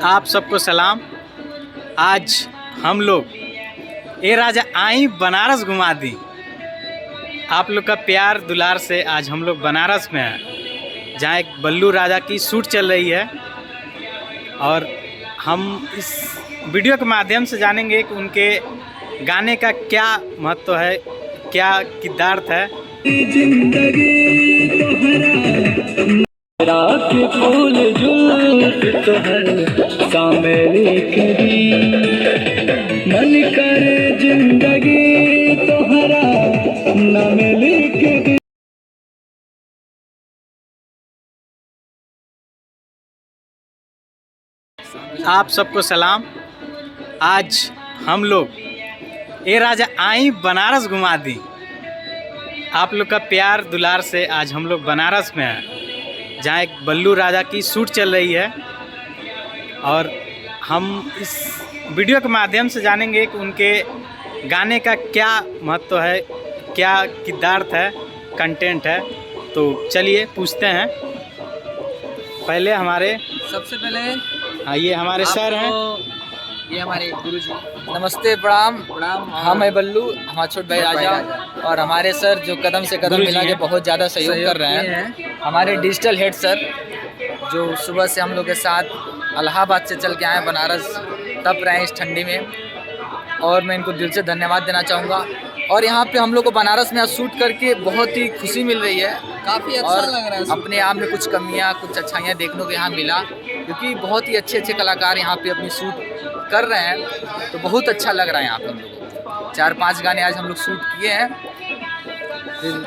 आप सबको सलाम। आज हम लोग ए राजा आई बनारस घुमा दी। आप लोग का प्यार दुलार से आज हम लोग बनारस में हैं, जहाँ एक बल्लू राजा की शूट चल रही है। और हम इस वीडियो के माध्यम से जानेंगे कि उनके गाने का क्या महत्व है, क्या किरदार है। रात फूल जुल्फ तोहर सामने करी, मन करे जिंदगी तोहरा नाम लिख दी। आप सबको सलाम। आज हम लोग ए राजा आई बनारस घुमा दी। आप लोग का प्यार दुलार से आज हम लोग बनारस में हैं, जहाँ एक बल्लू राजा की शूट चल रही है। और हम इस वीडियो के माध्यम से जानेंगे कि उनके गाने का क्या महत्व है, क्या किरदार है, कंटेंट है। तो चलिए पूछते हैं। पहले हमारे सबसे पहले ये हमारे सर हैं, ये हमारे गुरुजी। नमस्ते, प्रणाम प्रणाम। हम है बल्लू, हमारा छोट भाई राजा, और हमारे सर जो कदम से कदम मिला के बहुत ज़्यादा सहयोग कर रहे हैं। हमारे डिजिटल हेड सर जो सुबह से हम लोग के साथ इलाहाबाद से चल के आए बनारस, तप रहे हैं इस ठंडी में, और मैं इनको दिल से धन्यवाद देना चाहूँगा। और यहाँ पे हम लोग को बनारस में शूट करके बहुत ही खुशी मिल रही है, काफ़ी अच्छा लग रहा है। अपने आप में कुछ कमियाँ, कुछ अच्छाइयाँ देखने को यहाँ मिला, क्योंकि बहुत ही अच्छे अच्छे कलाकार यहाँ पे अपनी शूट कर रहे हैं। तो बहुत अच्छा लग रहा है यहाँ पे। हम लोग 4-5 गाने आज हम लोग शूट किए हैं,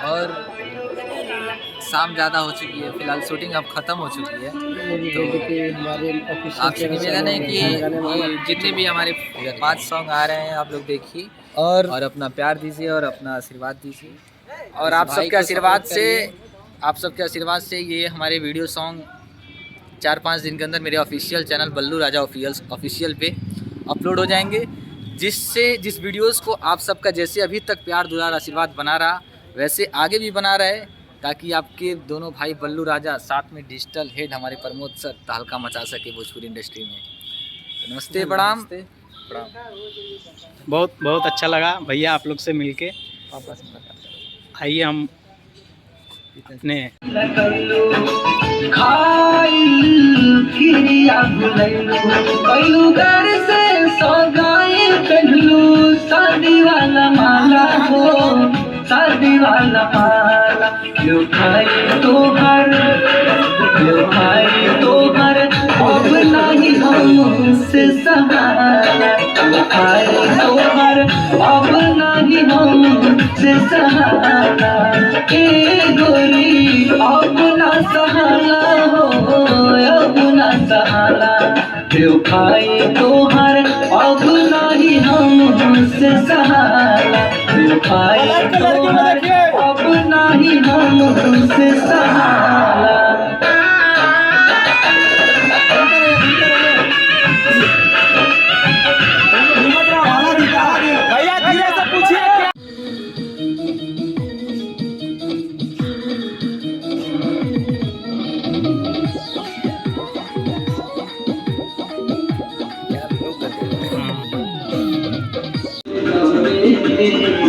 और शाम ज़्यादा हो चुकी है, फिलहाल शूटिंग अब ख़त्म हो चुकी है। तो आपसे निवेदन है कि जितने भी हमारे 5 सॉन्ग आ रहे हैं आप लोग देखिए, और अपना प्यार दीजिए और अपना आशीर्वाद दीजिए। और आप सबके आशीर्वाद से ये हमारे वीडियो सॉन्ग 4-5 दिन के अंदर मेरे ऑफिशियल चैनल बल्लू राजा ऑफिशियल पे अपलोड हो जाएंगे, जिस वीडियोस को आप सबका जैसे अभी तक प्यार दुलार आशीर्वाद बना रहा, वैसे आगे भी बना रहे, ताकि आपके दोनों भाई बल्लू राजा साथ में डिजिटल हेड हमारे प्रमोद सर तहलका मचा सके भोजपुरी इंडस्ट्री में। तो नमस्ते, प्रणाम प्रणाम। बहुत बहुत अच्छा लगा भैया आप लोग से मिलके। आइए हम अपने शादी वाला माला हो, शादी वाला माला क्यों खाई तो घर, क्यों खाई तो घर, अब नहीं हमसे सहारा, क्यों खाई तो घर, अब नहीं हमसे सहारा। ए गोरी अब ना सहारा हो, अब ना सहारा, क्यों खाई तो घर, अब नहीं हमसे सहारा, क्यों खाई तो घर, अब नहीं हमसे सहारा। भैया धीरे से पूछिए। क्या